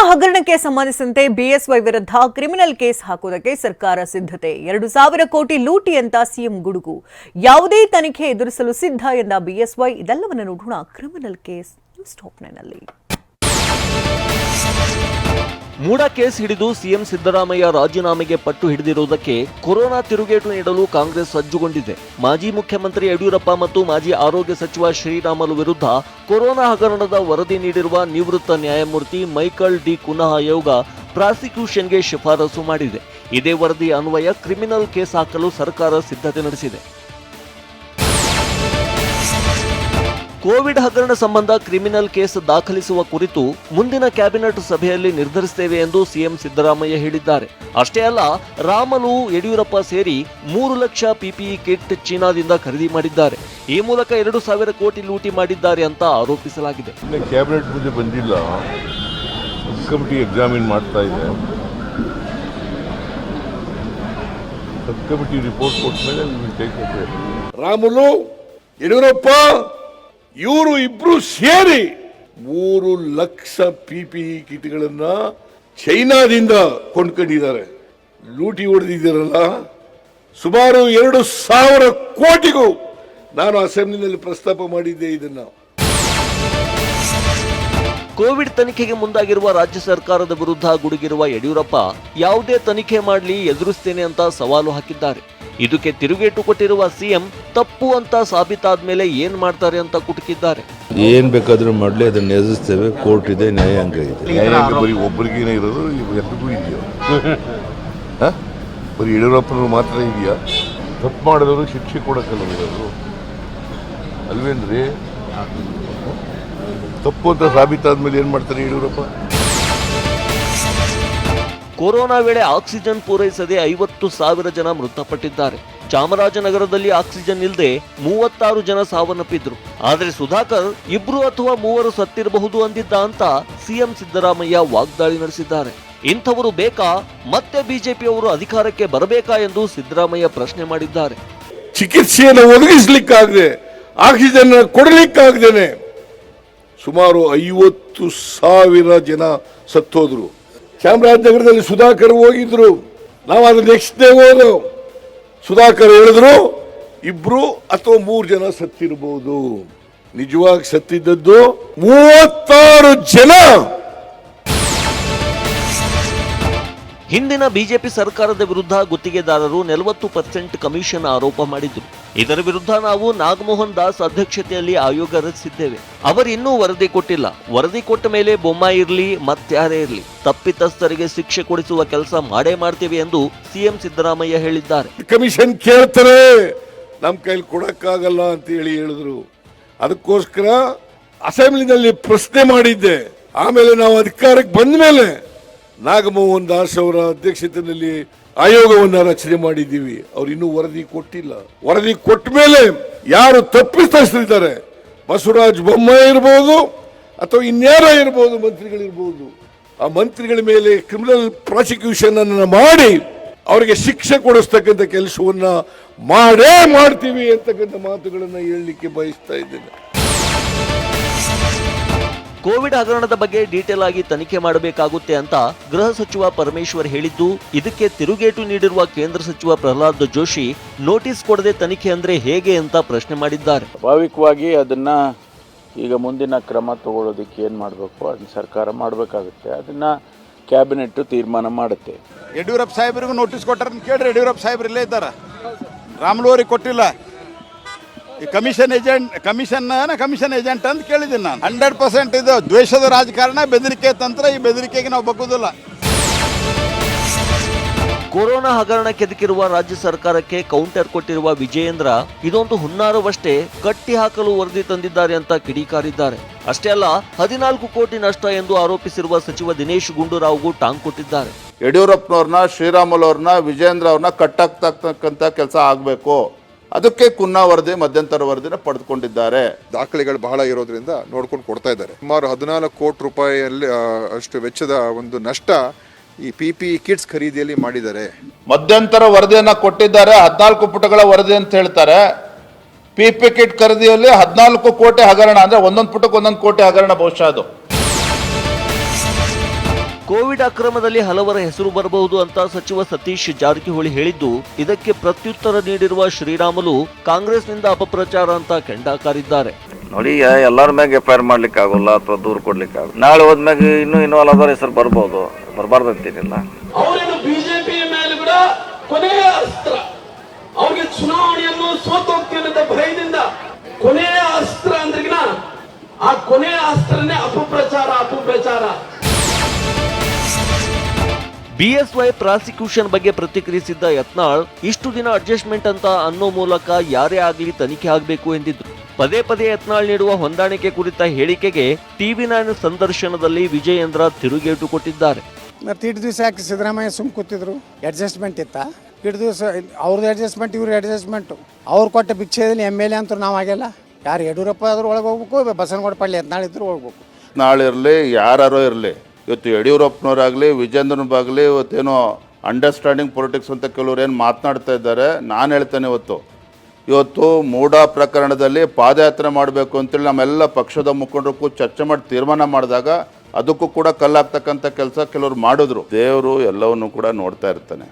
ಹಗರಣಕ್ಕೆ ಸಂಬಂಧಿಸಿದಂತೆ ಬಿಎಸ್ವೈ ವಿರುದ್ಧ ಕ್ರಿಮಿನಲ್ ಕೇಸ್ ಹಾಕುವುದಕ್ಕೆ ಸರ್ಕಾರ ಸಿದ್ಧತೆ 2,000 ಕೋಟಿ ಲೂಟಿ ಅಂತ ಸಿಎಂ ಗುಡುಗು ಯಾವುದೇ ತನಿಖೆ ಎದುರಿಸಲು ಸಿದ್ಧ ಎಂದ ಬಿಎಸ್ವೈ ಇದೆಲ್ಲವನ್ನು ನೋಡೋಣ ಕ್ರಿಮಿನಲ್ ಕೇಸ್ ನ್ಯೂಸ್ ಟಾಪ್ 9 ನಲ್ಲಿ ಮೂಡ ಕೇಸ್ ಹಿಡಿದು ಸಿಎಂ ಸಿದ್ದರಾಮಯ್ಯ ರಾಜೀನಾಮೆಗೆ ಪಟ್ಟು ಹಿಡಿದಿರುವುದಕ್ಕೆ ಕೊರೋನಾ ತಿರುಗೇಟು ನೀಡಲು ಕಾಂಗ್ರೆಸ್ ಸಜ್ಜುಗೊಂಡಿದೆ. ಮಾಜಿ ಮುಖ್ಯಮಂತ್ರಿ ಯಡಿಯೂರಪ್ಪ ಮತ್ತು ಮಾಜಿ ಆರೋಗ್ಯ ಸಚಿವ ಶ್ರೀರಾಮುಲು ವಿರುದ್ಧ ಕೊರೋನಾ ಹಗರಣದ ವರದಿ ನೀಡಿರುವ ನಿವೃತ್ತ ನ್ಯಾಯಮೂರ್ತಿ ಮೈಕಲ್ ಡಿ ಕುನ್ನಾ ಆಯೋಗ ಪ್ರಾಸಿಕ್ಯೂಷನ್ಗೆ ಶಿಫಾರಸು ಮಾಡಿದೆ. ಇದೇ ವರದಿ ಅನ್ವಯ ಕ್ರಿಮಿನಲ್ ಕೇಸ್ ಹಾಕಲು ಸರ್ಕಾರ ಸಿದ್ಧತೆ ನಡೆಸಿದೆ. ಕೋವಿಡ್ ಹಗರಣ ಸಂಬಂಧ ಕ್ರಿಮಿನಲ್ ಕೇಸ್ ದಾಖಲಿಸುವ ಕುರಿತು ಮುಂದಿನ ಕ್ಯಾಬಿನೆಟ್ ಸಭೆಯಲ್ಲಿ ನಿರ್ಧರಿಸುತ್ತೇವೆ ಎಂದು ಸಿಎಂ ಸಿದ್ದರಾಮಯ್ಯ ಹೇಳಿದ್ದಾರೆ. ಅಷ್ಟೇ ಅಲ್ಲ, ರಾಮುಲು ಯಡಿಯೂರಪ್ಪ ಸೇರಿ 3 ಲಕ್ಷ ಪಿಪಿಇ ಕಿಟ್ ಚೀನಾದಿಂದ ಖರೀದಿ ಮಾಡಿದ್ದಾರೆ. ಈ ಮೂಲಕ 2,000 ಕೋಟಿ ಲೂಟಿ ಮಾಡಿದ್ದಾರೆ ಅಂತ ಆರೋಪಿಸಲಾಗಿದೆ. ಕ್ಯಾಬಿನೆಟ್ ಮುಂದೆ ಬಂದಿಲ್ಲ, ಸಬ್ಕಮಿಟಿ ಎಕ್ಸಾಮಿನ್ ಮಾಡ್ತಾ ಇದೆ. ಸಬ್ಕಮಿಟಿ ರಿಪೋರ್ಟ್ ಕೊಟ್ಟ ಮೇಲೆ ರಾಮುಲು ಯಡಿಯೂರಪ್ಪ ಇವರು ಇಬ್ರು ಸೇರಿ 3 ಲಕ್ಷ ಪಿಪಿಇ ಕಿಟ್ಗಳನ್ನ ಚೈನಾದಿಂದ ಕೊಂಡ್ಕೊಂಡಿದ್ದಾರೆ. ಲೂಟಿ ಹೊಡೆದಿದ್ದಾರಲ್ಲ, ಸುಮಾರು 2,000 ಕೋಟಿಗೂ ನಾನು ಅಸೆಂಬ್ಲಿನಲ್ಲಿ ಪ್ರಸ್ತಾಪ ಮಾಡಿದ್ದೆ. ಇದನ್ನ ಕೋವಿಡ್ ತನಿಖೆಗೆ ಮುಂದಾಗಿರುವ ರಾಜ್ಯ ಸರ್ಕಾರದ ವಿರುದ್ಧ ಗುಡುಗಿರುವ ಯಡಿಯೂರಪ್ಪ ಯಾವುದೇ ತನಿಖೆ ಮಾಡಲಿ ಎದುರಿಸ್ತೇನೆ ಅಂತ ಸವಾಲು ಹಾಕಿದ್ದಾರೆ. ಇದಕ್ಕೆ ತಿರುಗೇಟು ಕೊಟ್ಟಿರುವ ಸಿಎಂ ತಪ್ಪು ಅಂತ ಸಾಬೀತಾದ ಮೇಲೆ ಏನ್ ಮಾಡ್ತಾರೆ ಅಂತ ಕುಟುಕಿದ್ದಾರೆ. ಏನ್ ಬೇಕಾದ್ರೂ ಮಾಡ್ಲಿ, ಅದನ್ನ ಎದುರಿಸ್ತೇವೆ. ಕೋರ್ಟ್ ಇದೆ, ನ್ಯಾಯಾಂಗ ಇದೆ. ನ್ಯಾಯಾಂಗ ಬರೀ ಒಬ್ಬರಿಗೇನೆ ಇರೋದು, ಎಲ್ಲರಿಗೂ ಇದೆಯಾ? ಬರೀ ಯಡಿಯೂರಪ್ಪನವ್ರು ಮಾತ್ರ ಇದೆಯಾ? ತಪ್ಪು ಮಾಡಿದವರು ಶಿಕ್ಷೆ ಕೊಡಕ್ಕಲ್ಲ ಇರೋದು ಅಲ್ವೇನ್ರಿ? ತಪ್ಪು ಅಂತ ಸಾಬೀತಾದ ಮೇಲೆ ಏನ್ ಮಾಡ್ತಾರೆ ಯಡಿಯೂರಪ್ಪ? ಕೊರೋನಾ ವೇಳೆ ಆಕ್ಸಿಜನ್ ಪೂರೈಸದೆ 50,000 ಜನ ಮೃತಪಟ್ಟಿದ್ದಾರೆ. ಚಾಮರಾಜನಗರದಲ್ಲಿ ಆಕ್ಸಿಜನ್ ಇಲ್ಲದೆ 36 ಜನ ಸಾವನ್ನಪ್ಪಿದ್ರು. ಆದರೆ ಸುಧಾಕರ್ 2 ಅಥವಾ 3 ಸತ್ತಿರಬಹುದು ಅಂದಿದ್ದ ಅಂತ ಸಿಎಂ ಸಿದ್ದರಾಮಯ್ಯ ವಾಗ್ದಾಳಿ ನಡೆಸಿದ್ದಾರೆ. ಇಂಥವರು ಬೇಕಾ? ಮತ್ತೆ ಬಿಜೆಪಿಯವರು ಅಧಿಕಾರಕ್ಕೆ ಬರಬೇಕಾ ಎಂದು ಸಿದ್ದರಾಮಯ್ಯ ಪ್ರಶ್ನೆ ಮಾಡಿದ್ದಾರೆ. ಚಿಕಿತ್ಸೆಯನ್ನು ಒದಗಿಸಲಿಕ್ಕಾಗದೆ, ಆಕ್ಸಿಜನ್ ಕೊಡಲಿಕ್ಕಾಗದೇನೆ ಸುಮಾರು 50,000 ಜನ ಸತ್ತೋದ್ರು. ಚಾಮರಾಜನಗರದಲ್ಲಿ ಸುಧಾಕರ್ ಹೋಗಿದ್ರು, ನಾವು ಅದು ನೆಕ್ಸ್ಟ್ ಡೇ ಹೋದ್ರು. ಸುಧಾಕರ್ ಹೇಳಿದ್ರು 2 ಅಥವಾ 3 ಜನ ಸತ್ತಿರಬಹುದು. ನಿಜವಾಗಿ ಸತ್ತಿದ್ದದ್ದು 36 ಜನ. ಹಿಂದಿನ ಬಿಜೆಪಿ ಸರ್ಕಾರದ ವಿರುದ್ಧ ಗುತ್ತಿಗೆದಾರರು 40% ಕಮಿಷನ್ ಆರೋಪ ಮಾಡಿದ್ರು. ಇದರ ವಿರುದ್ಧ ನಾವು ನಾಗಮೋಹನ್ ದಾಸ್ ಅಧ್ಯಕ್ಷತೆಯಲ್ಲಿ ಆಯೋಗ ರಚಿಸಿದ್ದೇವೆ. ಅವರಿನ್ನೂ ವರದಿ ಕೊಟ್ಟಿಲ್ಲ. ವರದಿ ಕೊಟ್ಟ ಮೇಲೆ ಬೊಮ್ಮಾಯಿ ಇರಲಿ ಮತ್ಯಾರೇ ಇರಲಿ, ತಪ್ಪಿತಸ್ಥರಿಗೆ ಶಿಕ್ಷೆ ಕೊಡಿಸುವ ಕೆಲಸ ಮಾಡೇ ಮಾಡ್ತೇವೆ ಎಂದು ಸಿಎಂ ಸಿದ್ದರಾಮಯ್ಯ ಹೇಳಿದ್ದಾರೆ. ಕಮಿಷನ್ ಕೇಳ್ತಾರೆ, ನಮ್ ಕೈಲಿ ಕೊಡಕ್ಕಾಗಲ್ಲ ಅಂತ ಹೇಳಿದ್ರು. ಅದಕ್ಕೋಸ್ಕರ ಅಸೆಂಬ್ಲಿನಲ್ಲಿ ಪ್ರಶ್ನೆ ಮಾಡಿದ್ದೆ. ಆಮೇಲೆ ನಾವು ಅಧಿಕಾರಕ್ಕೆ ಬಂದ ಮೇಲೆ ನಾಗಮೋಹನ್ ದಾಸ್ ಅವರ ಅಧ್ಯಕ್ಷತೆಯಲ್ಲಿ ಆಯೋಗವನ್ನ ರಚನೆ ಮಾಡಿದ್ದೀವಿ. ಅವ್ರು ಇನ್ನೂ ವರದಿ ಕೊಟ್ಟಿಲ್ಲ. ವರದಿ ಕೊಟ್ಟ ಮೇಲೆ ಯಾರು ತಪ್ಪಿತಸ್ಥರಿದ್ದಾರೆ, ಬಸವರಾಜ ಬೊಮ್ಮಾಯಿ ಇರಬಹುದು ಅಥವಾ ಇನ್ಯಾರ ಇರಬಹುದು, ಮಂತ್ರಿಗಳಿರ್ಬಹುದು, ಆ ಮಂತ್ರಿಗಳ ಮೇಲೆ ಕ್ರಿಮಿನಲ್ ಪ್ರಾಸಿಕ್ಯೂಷನ್ ಅನ್ನು ಮಾಡಿ ಅವರಿಗೆ ಶಿಕ್ಷೆ ಕೊಡಿಸ್ತಕ್ಕಂಥ ಕೆಲಸವನ್ನ ಮಾಡೇ ಮಾಡ್ತೀವಿ ಅಂತಕ್ಕಂಥ ಮಾತುಗಳನ್ನ ಹೇಳಲಿಕ್ಕೆ ಬಯಸ್ತಾ ಇದ್ದೇನೆ. ಕೋವಿಡ್ ಹಗರಣದ ಬಗ್ಗೆ ಡೀಟೇಲ್ ಆಗಿ ತನಿಖೆ ಮಾಡಬೇಕಾಗುತ್ತೆ ಅಂತ ಗೃಹ ಸಚಿವ ಪರಮೇಶ್ವರ್ ಹೇಳಿದ್ದು, ಇದಕ್ಕೆ ತಿರುಗೇಟು ನೀಡಿರುವ ಕೇಂದ್ರ ಸಚಿವ ಪ್ರಹ್ಲಾದ್ ಜೋಶಿ ನೋಟಿಸ್ ಕೊಡದೆ ತನಿಖೆ ಅಂದ್ರೆ ಹೇಗೆ ಅಂತ ಪ್ರಶ್ನೆ ಮಾಡಿದ್ದಾರೆ. ಸ್ವಾಭಾವಿಕವಾಗಿ ಅದನ್ನ ಈಗ ಮುಂದಿನ ಕ್ರಮ ತಗೊಳ್ಳೋದಕ್ಕೆ ಏನು ಮಾಡಬೇಕು ಅದನ್ನ ಸರ್ಕಾರ ಮಾಡಬೇಕಾಗುತ್ತೆ. ಅದನ್ನ ಕ್ಯಾಬಿನೆಟ್ ತೀರ್ಮಾನ ಮಾಡುತ್ತೆ. ಯಡಿಯೂರಪ್ಪ ಸಾಹೇಬರಿಗೂ ನೋಟಿಸ್ ಕೊಟ್ಟಾರ ಕೇಳ್ರಿ. ಯಡಿಯೂರಪ್ಪ ಸಾಹೇಬ್ರು ಇಲ್ಲೇ ಇದ್ದಾರೆ, ರಾಮುಲು ಅವ್ರಿಗೆ ಕೊಟ್ಟಿಲ್ಲ. ಈ ಕಮಿಷನ್ ಏಜೆಂಟ್ ಅಂತ ಕೇಳಿದ್ದೀನಿ ನಾನು. 100% ಇದು ದ್ವೇಷದ ರಾಜಕಾರಣ, ಬೆದರಿಕೆ ತಂತ್ರ. ಈ ಬೆದರಿಕೆಗೆ ನಾವು ಬಗ್ಗುದಿಲ್ಲ. ಕೊರೋನಾ ಹಗರಣ ಕೆದಕಿರುವ ರಾಜ್ಯ ಸರ್ಕಾರಕ್ಕೆ ಕೌಂಟರ್ ಕೊಟ್ಟಿರುವ ವಿಜಯೇಂದ್ರ ಇದೊಂದು ಹುನ್ನಾರವಷ್ಟೇ, ಕಟ್ಟಿ ಹಾಕಲು ವರದಿ ತಂದಿದ್ದಾರೆ ಅಂತ ಕಿಡಿಕಾರಿದ್ದಾರೆ. ಅಷ್ಟೇ ಅಲ್ಲ, 14 ಕೋಟಿ ನಷ್ಟ ಎಂದು ಆರೋಪಿಸಿರುವ ಸಚಿವ ದಿನೇಶ್ ಗುಂಡೂರಾವ್ಗೂ ಟಾಂಗ್ ಕೊಟ್ಟಿದ್ದಾರೆ. ಯಡಿಯೂರಪ್ಪನವ್ರನ್ನ, ಶ್ರೀರಾಮುಲು ಅವ್ರನ್ನ, ವಿಜಯೇಂದ್ರ ಅವ್ರನ್ನ ಕಟ್ಟಾಕ್ತಕ್ಕಂಥ ಕೆಲಸ ಆಗಬೇಕು. ಅದಕ್ಕೆ ಕುನ್ನಾ ವರದಿ, ಮಧ್ಯಂತರ ವರದಿನ ಪಡೆದುಕೊಂಡಿದ್ದಾರೆ. ದಾಖಲೆಗಳು ಬಹಳ ಇರೋದ್ರಿಂದ ನೋಡ್ಕೊಂಡು ಕೊಡ್ತಾ ಇದ್ದಾರೆ. ಸುಮಾರು 14 ಕೋಟಿ ರೂಪಾಯಿಯಲ್ಲಿ ಅಷ್ಟು ವೆಚ್ಚದ ಒಂದು ನಷ್ಟ ಈ ಪಿಪಿಇ ಕಿಟ್ಸ್ ಖರೀದಿಯಲ್ಲಿ ಮಾಡಿದ್ದಾರೆ. ಮಧ್ಯಂತರ ವರದಿಯನ್ನ ಕೊಟ್ಟಿದ್ದಾರೆ, 14 ಪುಟಗಳ ವರದಿ ಅಂತ ಹೇಳ್ತಾರೆ. ಪಿಪಿ ಕಿಟ್ ಖರೀದಿಯಲ್ಲಿ 14 ಕೋಟಿ ಹಗರಣ, ಅಂದ್ರೆ ಒಂದೊಂದು ಪುಟಕ್ಕೆ 1 ಕೋಟಿ ಹಗರಣ ಬಹುಶಃ ಅದು. ಕೋವಿಡ್ ಅಕ್ರಮದಲ್ಲಿ ಹಲವರ ಹೆಸರು ಬರಬಹುದು ಅಂತ ಸಚಿವ ಸತೀಶ್ ಜಾರಕಿಹೊಳಿ ಹೇಳಿದ್ದು, ಇದಕ್ಕೆ ಪ್ರತ್ಯುತ್ತರ ನೀಡಿರುವ ಶ್ರೀರಾಮುಲು ಕಾಂಗ್ರೆಸ್ನಿಂದ ಅಪಪ್ರಚಾರ ಅಂತ ಕೆಂಡಕಾರಿದ್ದಾರೆ. ನೋಡಿ, ಎಲ್ಲರ ಮ್ಯಾಗ ಎಫ್ ಐ ಆರ್ ಮಾಡ್ಲಿಕ್ಕೆ ಆಗೋಲ್ಲ ಅಥವಾ ದೂರು ಕೊಡ್ಲಿಕ್ಕೆ ಆಗೋಲ್ಲ. ನಾಳೆ ಹೋದ್ಮ್ಯಾಗ ಇನ್ನೂ ಇನ್ವಾಲ್ವ್ ಆದವ್ರ ಹೆಸರು ಬರ್ಬೋದು, ಬರಬಾರ್ದು ಅಂತೀನಿಲ್ಲ. ಅವರೇನು ಬಿಜೆಪಿ ಮೇಲೆ ಕೂಡ ಕೊನೆಯ ಅಸ್ತ್ರ, ಅವ್ರಿಗೆ ಚುನಾವಣೆಯನ್ನು ಸೋತೋಗ್ತೀನಿ ಅಂತ ಭಯದಿಂದ ಕೊನೆಯ ಅಸ್ತ್ರ ಅಂದ್ರಿಗಿನ ಆ ಕೊನೆಯ ಅಸ್ತ್ರನೇ ಅಪಪ್ರಚಾರ. ಬಿಎಸ್ವೈ ಪ್ರಾಸಿಕ್ಯೂಷನ್ ಬಗ್ಗೆ ಪ್ರತಿಕ್ರಿಯಿಸಿದ್ದ ಯತ್ನಾಳ್, ಇಷ್ಟು ದಿನ ಅಡ್ಜಸ್ಟ್ಮೆಂಟ್ ಅಂತ ಅನ್ನೋ ಮೂಲಕ ಯಾರೇ ಆಗಲಿ ತನಿಖೆ ಆಗಬೇಕು ಎಂದಿದ್ರು. ಪದೇ ಪದೇ ಯತ್ನಾಳ್ ನೀಡುವ ಹೊಂದಾಣಿಕೆ ಕುರಿತ ಹೇಳಿಕೆಗೆ TV9 ಸಂದರ್ಶನದಲ್ಲಿ ವಿಜಯೇಂದ್ರ ತಿರುಗೇಟು ಕೊಟ್ಟಿದ್ದಾರೆ. ಮತ್ತು ಇಟ್ಟು ದಿವಸ ಯಾಕೆ ಸಿದ್ದರಾಮಯ್ಯ ಸುಮ್ ಕೂತಿದ್ರು? ಅಡ್ಜಸ್ಟ್ಮೆಂಟ್ ಇತ್ತಾ? ಇಟ್ಟು ದಿವಸ ಅವ್ರದ್ದು ಅಡ್ಜಸ್ಟ್ಮೆಂಟ್, ಇವ್ರಿಗೆ ಅಡ್ಜಸ್ಟ್ಮೆಂಟು. ಅವ್ರು ಕೊಟ್ಟ ಭಿಕ್ಷೆಯಲ್ಲಿ MLA ಅಂತೂ ನಾವು ಆಗಿಲ್ಲ. ಯಾರು ಯಡಿಯೂರಪ್ಪ ಆದ್ರೂ ಒಳಗೆ ಹೋಗ್ಬೇಕು, ಬಸವನಗೌಡ ಪಳ್ಳಿ ಯತ್ನಾಳಿದ್ರು ಹೋಗ್ಬೇಕು. ನಾಳೆ ಇರಲಿ, ಯಾರೋ ಇರಲಿ, ಇವತ್ತು ಯಡಿಯೂರಪ್ಪನವರಾಗಲಿ ವಿಜೇಂದ್ರನಾಗಲಿ ಇವತ್ತೇನೋ ಅಂಡರ್ಸ್ಟ್ಯಾಂಡಿಂಗ್ ಪೊಲಿಟಿಕ್ಸ್ ಅಂತ ಕೆಲವ್ರು ಏನು ಮಾತನಾಡ್ತಾ ಇದ್ದಾರೆ. ನಾನು ಹೇಳ್ತೇನೆ, ಇವತ್ತು ಮೂಡ ಪ್ರಕರಣದಲ್ಲಿ ಪಾದಯಾತ್ರೆ ಮಾಡಬೇಕು ಅಂತೇಳಿ ನಮ್ಮೆಲ್ಲ ಪಕ್ಷದ ಮುಖಂಡರು ಚರ್ಚೆ ಮಾಡಿ ತೀರ್ಮಾನ ಮಾಡಿದಾಗ ಅದಕ್ಕೂ ಕೂಡ ಕಲ್ಲಾಗ್ತಕ್ಕಂಥ ಕೆಲಸ ಕೆಲವರು ಮಾಡಿದ್ರು. ದೇವರು ಎಲ್ಲವನ್ನು ಕೂಡ ನೋಡ್ತಾ ಇರ್ತಾನೆ.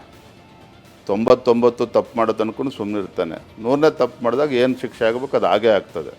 99 ತಪ್ಪು ಮಾಡೋದು ಅನ್ಕೊಂಡು ಸುಮ್ಮನೆ ಇರ್ತಾನೆ. 100ನೇ ತಪ್ಪು ಮಾಡಿದಾಗ ಏನು ಶಿಕ್ಷೆ ಆಗಬೇಕು ಅದು ಹಾಗೇ ಆಗ್ತದೆ.